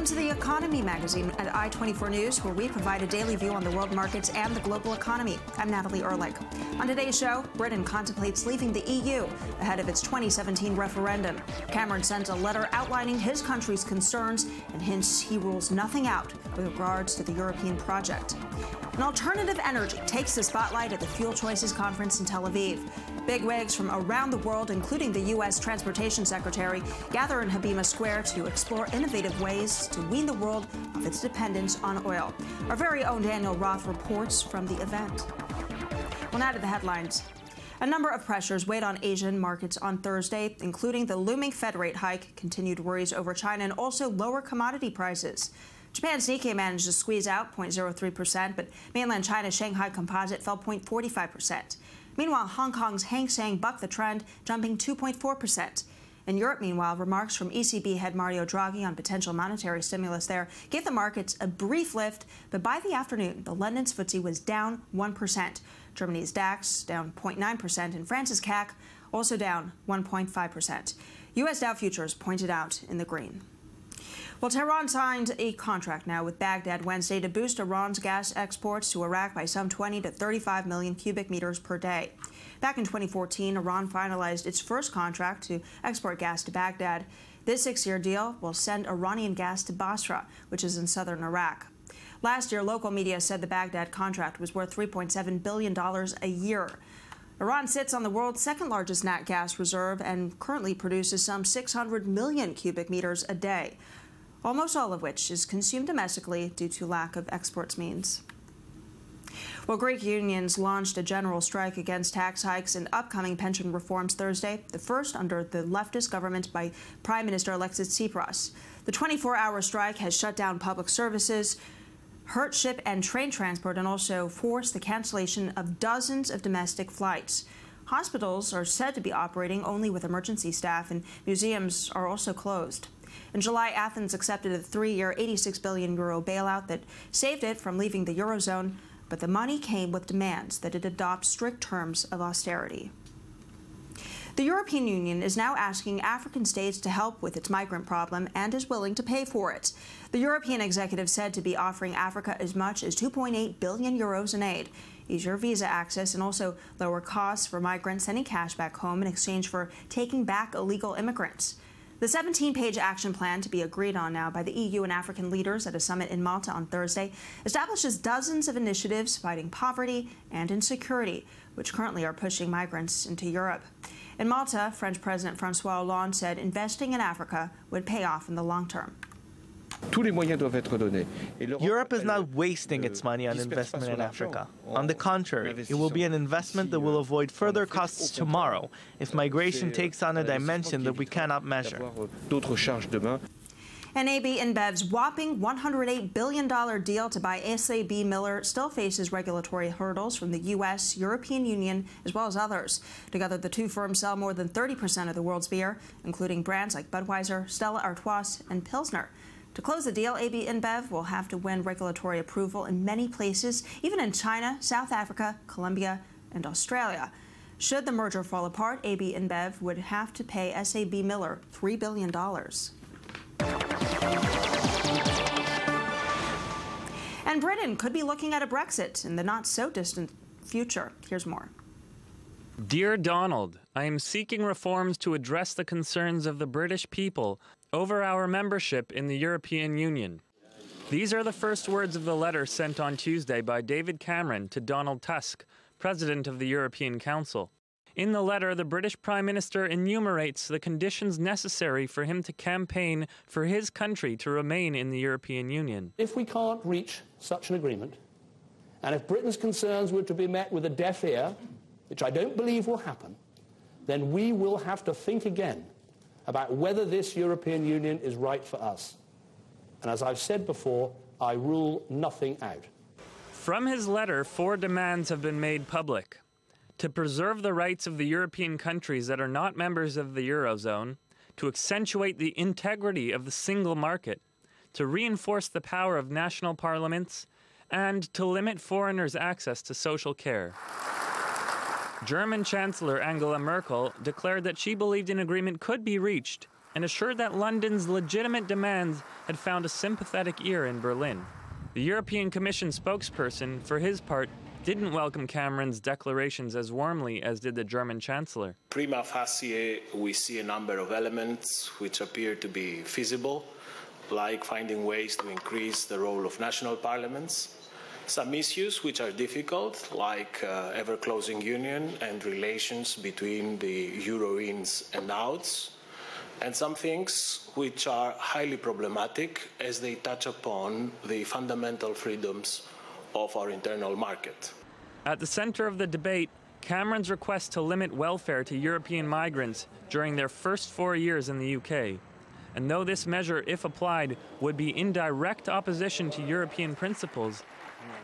to The Economy magazine at I-24 News, where we provide a daily view on the world markets and the global economy. I'm Natalie Ehrlich. On today's show, Britain contemplates leaving the EU ahead of its 2017 referendum. Cameron sent a letter outlining his country's concerns and hints he rules nothing out with regards to the European project. And alternative energy takes the spotlight at the Fuel Choices Conference in Tel Aviv. Bigwigs from around the world, including the U.S. Transportation Secretary, gather in Habima Square to explore innovative ways to wean the world of its dependence on oil. Our very own Daniel Roth reports from the event. Well, now to the headlines. A number of pressures weighed on Asian markets on Thursday, including the looming Fed rate hike, continued worries over China, and also lower commodity prices. Japan's Nikkei managed to squeeze out 0.03%, but mainland China's Shanghai Composite fell 0.45%. Meanwhile, Hong Kong's Hang Seng bucked the trend, jumping 2.4%. In Europe, meanwhile, remarks from ECB head Mario Draghi on potential monetary stimulus there gave the markets a brief lift, but by the afternoon, the London's FTSE was down 1%. Germany's DAX down 0.9%, and France's CAC also down 1.5%. U.S. Dow futures pointed out in the green. Well, Tehran signed a contract now with Baghdad Wednesday to boost Iran's gas exports to Iraq by some 20 to 35 million cubic meters per day. Back in 2014, Iran finalized its first contract to export gas to Baghdad. This 6-year deal will send Iranian gas to Basra, which is in southern Iraq. Last year, local media said the Baghdad contract was worth $3.7 billion a year. Iran sits on the world's second largest nat gas reserve and currently produces some 600 million cubic meters a day, almost all of which is consumed domestically due to lack of exports means. Well, Greek unions launched a general strike against tax hikes and upcoming pension reforms Thursday, the first under the leftist government by Prime Minister Alexis Tsipras. The 24-hour strike has shut down public services, hurt ship and train transport, and also forced the cancellation of dozens of domestic flights. Hospitals are said to be operating only with emergency staff, and museums are also closed. In July, Athens accepted a 3-year, €86 billion bailout that saved it from leaving the Eurozone, but the money came with demands that it adopt strict terms of austerity. The European Union is now asking African states to help with its migrant problem and is willing to pay for it. The European executive said to be offering Africa as much as €2.8 billion in aid, easier visa access, and also lower costs for migrants sending cash back home in exchange for taking back illegal immigrants. The 17-page action plan, to be agreed on now by the EU and African leaders at a summit in Malta on Thursday, establishes dozens of initiatives fighting poverty and insecurity, which currently are pushing migrants into Europe. In Malta, French President François Hollande said investing in Africa would pay off in the long term. Europe is not wasting its money on investment in Africa. On the contrary, it will be an investment that will avoid further costs tomorrow if migration takes on a dimension that we cannot measure. And AB InBev's whopping $108 billion deal to buy SAB Miller still faces regulatory hurdles from the U.S., European Union, as well as others. Together, the two firms sell more than 30% of the world's beer, including brands like Budweiser, Stella Artois, and Pilsner. To close the deal, AB InBev will have to win regulatory approval in many places, even in China, South Africa, Colombia, and Australia. Should the merger fall apart, AB InBev would have to pay SAB Miller $3 billion. And Britain could be looking at a Brexit in the not-so-distant future. Here's more. Dear Donald, I am seeking reforms to address the concerns of the British people over our membership in the European Union. These are the first words of the letter sent on Tuesday by David Cameron to Donald Tusk, President of the European Council. In the letter, the British Prime Minister enumerates the conditions necessary for him to campaign for his country to remain in the European Union. If we can't reach such an agreement, and if Britain's concerns were to be met with a deaf ear, which I don't believe will happen, then we will have to think again about whether this European Union is right for us. And as I've said before, I rule nothing out. From his letter, 4 demands have been made public: to preserve the rights of the European countries that are not members of the Eurozone, to accentuate the integrity of the single market, to reinforce the power of national parliaments, and to limit foreigners' access to social care. German Chancellor Angela Merkel declared that she believed an agreement could be reached and assured that London's legitimate demands had found a sympathetic ear in Berlin. The European Commission spokesperson, for his part, didn't welcome Cameron's declarations as warmly as did the German Chancellor. Prima facie, we see a number of elements which appear to be feasible, like finding ways to increase the role of national parliaments. Some issues which are difficult, like ever-closing union and relations between the euro-ins and outs, and some things which are highly problematic as they touch upon the fundamental freedoms of our internal market. At the center of the debate, Cameron's request to limit welfare to European migrants during their first 4 years in the UK. And though this measure, if applied, would be in direct opposition to European principles,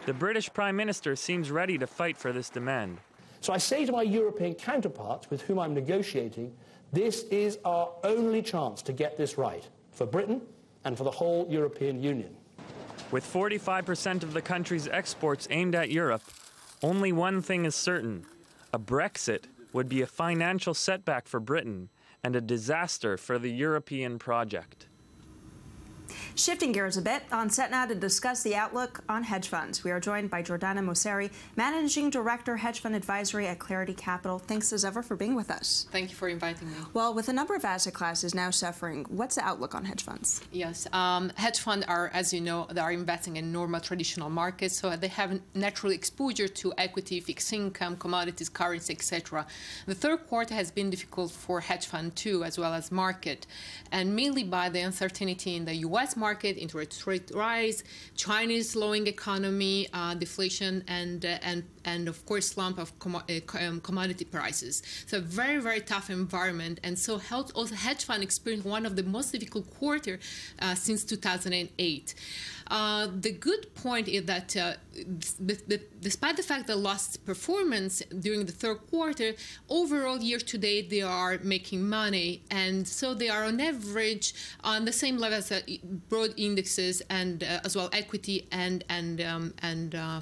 the British Prime Minister seems ready to fight for this demand. So I say to my European counterparts with whom I'm negotiating, this is our only chance to get this right, for Britain and for the whole European Union. With 45% of the country's exports aimed at Europe, only one thing is certain: a Brexit would be a financial setback for Britain and a disaster for the European project. Shifting gears a bit, on set now to discuss the outlook on hedge funds. We are joined by Jordana Mosseri, Managing Director, Hedge Fund Advisory at Clarity Capital. Thanks as ever for being with us. Thank you for inviting me. Well, with a number of asset classes now suffering, what's the outlook on hedge funds? Yes, hedge funds are, as you know, they are investing in normal traditional markets, so they have natural exposure to equity, fixed income, commodities, currency, etc. The third quarter has been difficult for hedge fund too, as well as market, and mainly by the uncertainty in the U.S. market, interest rate rise, China's slowing economy, deflation, and of course slump of commodity prices. So very, very tough environment, and so also hedge fund experienced one of the most difficult quarter since 2008. The good point is that despite the fact they lost performance during the third quarter, overall year-to-date they are making money, and so they are on average on the same level as broad indexes and as well equity and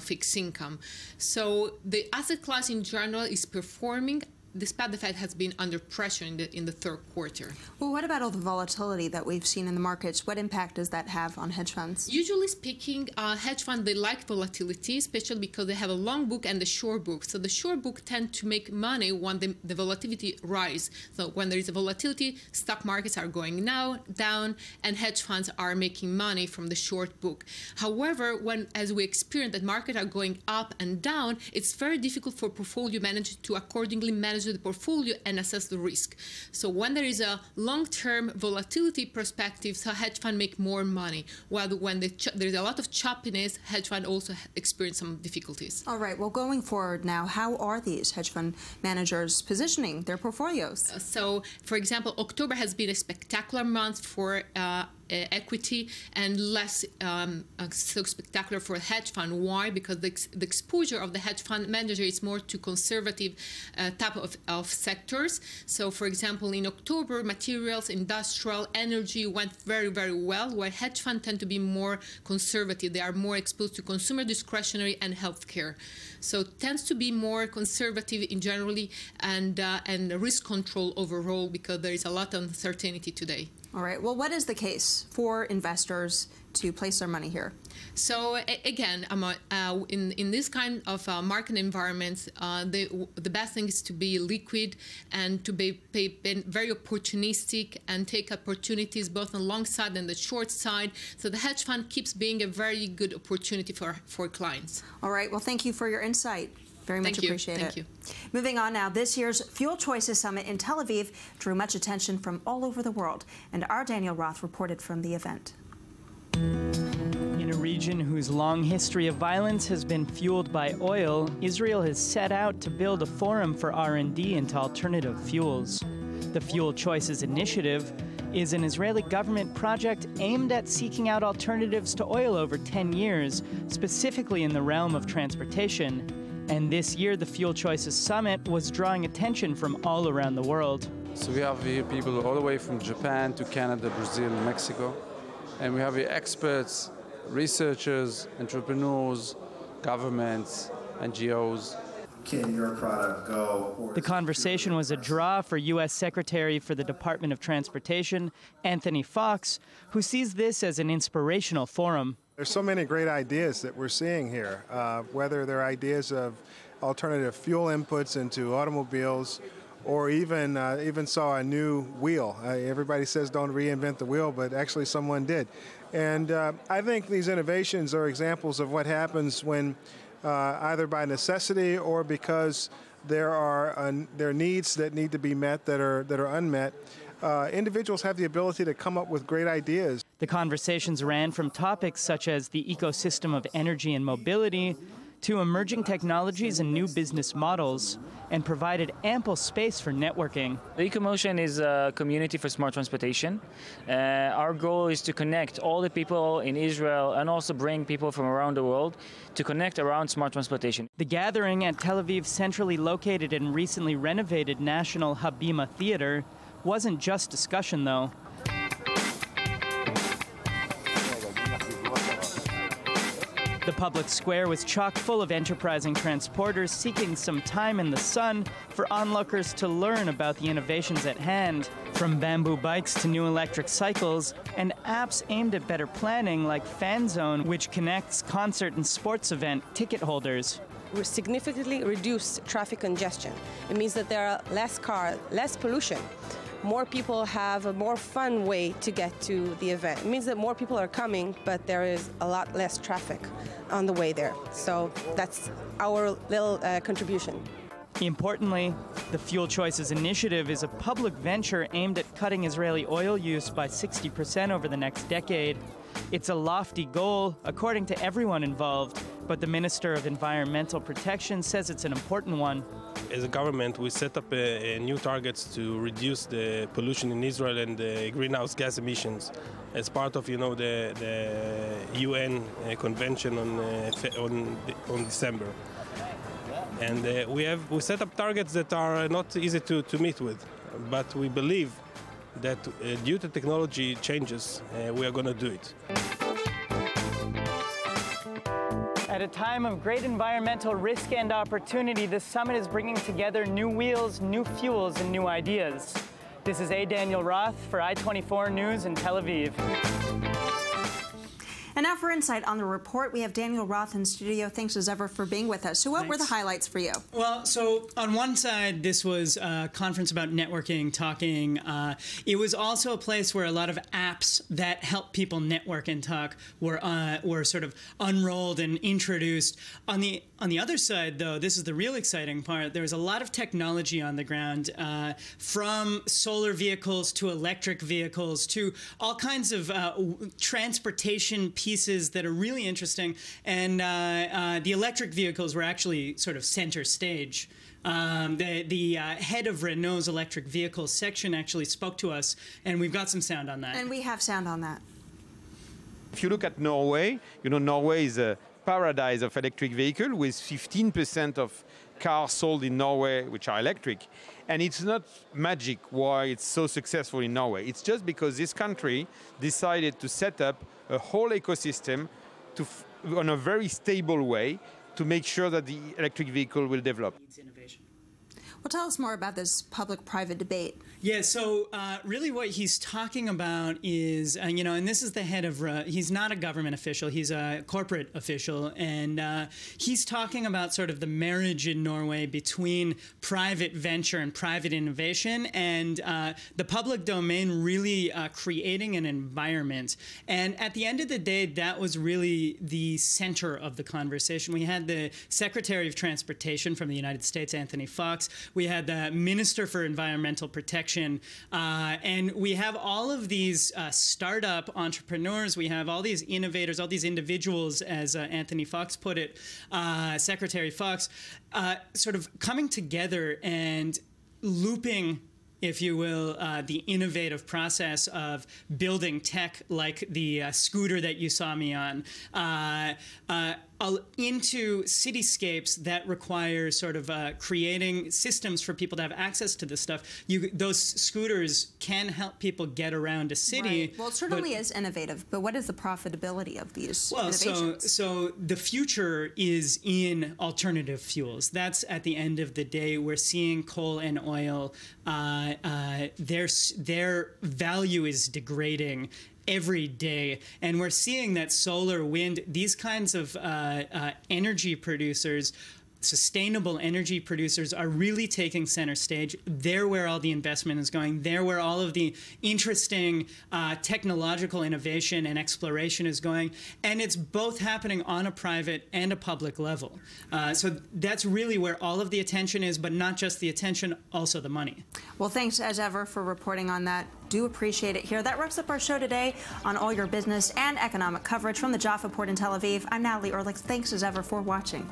fixed income. So the asset class in general is performing, despite the fact it has been under pressure in the third quarter. Well, what about all the volatility that we've seen in the markets? What impact does that have on hedge funds? Usually speaking, hedge funds, they like volatility, especially because they have a long book and a short book. So the short book tend to make money when the volatility rise. So when there is a volatility, stock markets are going down, and hedge funds are making money from the short book. However, as we experience that markets are going up and down, it's very difficult for portfolio managers to accordingly manage the portfolio and assess the risk. So when there is a long-term volatility perspective, so hedge fund make more money, while when there's a lot of choppiness, hedge fund also experience some difficulties. All right, well, going forward now, how are these hedge fund managers positioning their portfolios? So, for example, October has been a spectacular month for equity and less so spectacular for a hedge fund. Why? Because the exposure of the hedge fund manager is more to conservative type of sectors. So, for example, in October, materials, industrial, energy went very, very well, where hedge funds tend to be more conservative. They are more exposed to consumer discretionary and healthcare. So it tends to be more conservative in generally and risk control overall, because there is a lot of uncertainty today. All right. Well, what is the case for investors to place their money here? So again, in this kind of market environments, the best thing is to be liquid and to be very opportunistic and take opportunities both on the long side and the short side. So the hedge fund keeps being a very good opportunity for clients. All right. Well, thank you for your insight. Very much appreciate it. Thank you. Moving on now, this year's Fuel Choices Summit in Tel Aviv drew much attention from all over the world, and our Daniel Roth reported from the event. In a region whose long history of violence has been fueled by oil, Israel has set out to build a forum for R&D into alternative fuels. The Fuel Choices Initiative is an Israeli government project aimed at seeking out alternatives to oil over 10 years, specifically in the realm of transportation. And this year, the Fuel Choices Summit was drawing attention from all around the world. So we have here people all the way from Japan to Canada, Brazil, Mexico. And we have here experts, researchers, entrepreneurs, governments, NGOs. can your product go? Or the conversation was a draw for U.S. Secretary for the Department of Transportation, Anthony Fox, who sees this as an inspirational forum. There's so many great ideas that we're seeing here, whether they're ideas of alternative fuel inputs into automobiles, or even saw a new wheel. Everybody says don't reinvent the wheel, but actually someone did. And I think these innovations are examples of what happens when either by necessity or because there are needs that need to be met that are unmet. Individuals have the ability to come up with great ideas. The conversations ran from topics such as the ecosystem of energy and mobility to emerging technologies and new business models, and provided ample space for networking. The EcoMotion is a community for smart transportation. Our goal is to connect all the people in Israel and also bring people from around the world to connect around smart transportation. The gathering at Tel Aviv's centrally located and recently renovated National Habima Theater wasn't just discussion, though. The public square was chock full of enterprising transporters seeking some time in the sun for onlookers to learn about the innovations at hand, from bamboo bikes to new electric cycles, and apps aimed at better planning like FanZone, which connects concert and sports event ticket holders. We significantly reduce traffic congestion. It means that there are less cars, less pollution. More people have a more fun way to get to the event. It means that more people are coming, but there is a lot less traffic on the way there. So that's our little contribution. Importantly, the Fuel Choices Initiative is a public venture aimed at cutting Israeli oil use by 60% over the next decade. It's a lofty goal, according to everyone involved, but the Minister of Environmental Protection says it's an important one. As a government, we set up new targets to reduce the pollution in Israel and the greenhouse gas emissions as part of, the UN convention on December. And we set up targets that are not easy to meet with, but we believe that due to technology changes, we are going to do it. At a time of great environmental risk and opportunity, this summit is bringing together new wheels, new fuels, and new ideas. This is Daniel Roth for I-24 News in Tel Aviv. And now for insight on the report, we have Daniel Roth in studio. Thanks as ever for being with us. So what were the highlights for you? Well, so on one side, this was a conference about networking, talking. It was also a place where a lot of apps that help people network and talk were sort of unrolled and introduced. On the other side, though, this is the real exciting part. There was a lot of technology on the ground, from solar vehicles to electric vehicles to all kinds of transportation pieces that are really interesting, and the electric vehicles were actually sort of center stage. The head of Renault's electric vehicle section actually spoke to us, and we've got some sound on that. And we have sound on that. If you look at Norway, Norway is a paradise of electric vehicle with 15% of cars sold in Norway which are electric. And it's not magic why it's so successful in Norway. It's just because this country decided to set up a whole ecosystem on a very stable way to make sure that the electric vehicle will develop. Well, tell us more about this public-private debate. Yeah, so really what he's talking about is, and this is the head of, he's not a government official, he's a corporate official, and he's talking about sort of the marriage in Norway between private venture and private innovation and the public domain really creating an environment. And at the end of the day, that was really the center of the conversation. We had the Secretary of Transportation from the United States, Anthony Fox. We had the Minister for Environmental Protection, and we have all of these startup entrepreneurs. We have all these innovators, all these individuals, as Anthony Fox put it, Secretary Fox, sort of coming together and looping, if you will, the innovative process of building tech like the scooter that you saw me on, into cityscapes that require sort of creating systems for people to have access to this stuff. Those scooters can help people get around a city. Right. Well, it certainly is innovative, but what is the profitability of these innovations? So the future is in alternative fuels. That's at the end of the day. We're seeing coal and oil, their value is degrading every day, and we're seeing that solar, wind, these kinds of energy producers, sustainable energy producers, are really taking center stage. They're where all the investment is going. They're where all of the interesting technological innovation and exploration is going. And it's both happening on a private and a public level. So that's really where all of the attention is, but not just the attention, also the money. Well, thanks as ever for reporting on that. Do appreciate it here. That wraps up our show today on all your business and economic coverage from the Jaffa Port in Tel Aviv. I'm Natalie Ehrlich. Thanks as ever for watching.